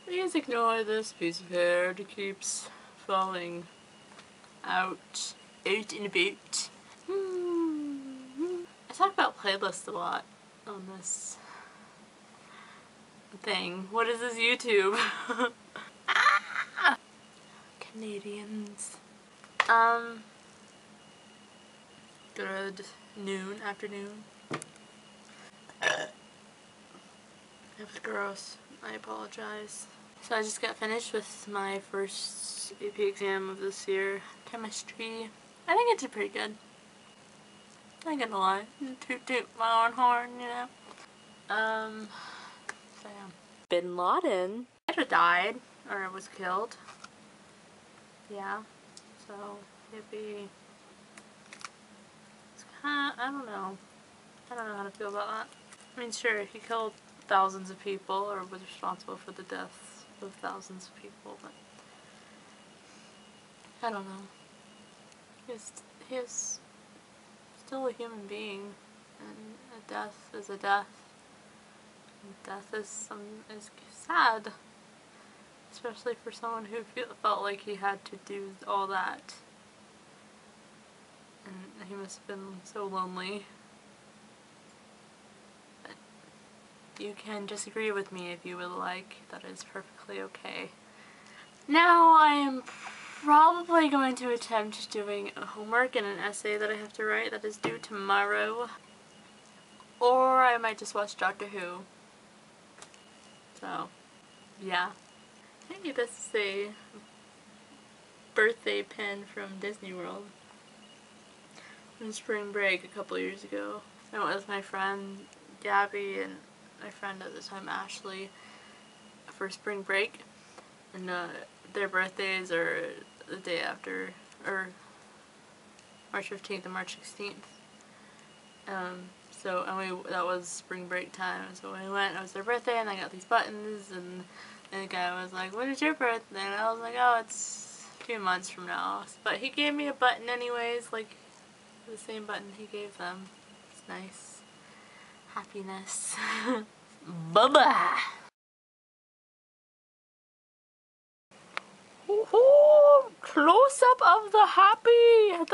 Please ignore this piece of hair. It keeps falling out in a boot. I talk about playlists a lot on this thing. What is this, YouTube? Canadians. Good afternoon. It was gross. I apologize. So I just got finished with my first AP exam of this year, chemistry. I think it did pretty good. I ain't gonna lie. Toot my own horn, you know. So yeah. Bin Laden either died or was killed. Yeah. So it'd be. It's kinda, I don't know. I don't know how to feel about that. I mean, sure, he killed thousands of people or was responsible for the deaths of thousands of people, but I don't know. He is still a human being, and a death is a death. And death is sad, especially for someone who felt like he had to do all that, and he must have been so lonely. But you can disagree with me if you would like. That is perfectly okay. Now I am probably going to attempt doing a homework and an essay that I have to write that is due tomorrow. Or I might just watch Doctor Who. So, yeah. Hey, this is a birthday pin from Disney World. On spring break a couple years ago. I went with my friend Gabby and my friend at the time Ashley for spring break. And their birthdays are the day after, or March 15th and March 16th. So, that was spring break time, so when we went, it was their birthday, and I got these buttons, and the guy was like, when is your birthday? And I was like, oh, it's a few months from now. But he gave me a button anyways, like the same button he gave them. It's nice. Happiness. Bye-bye! Close up of the happiness.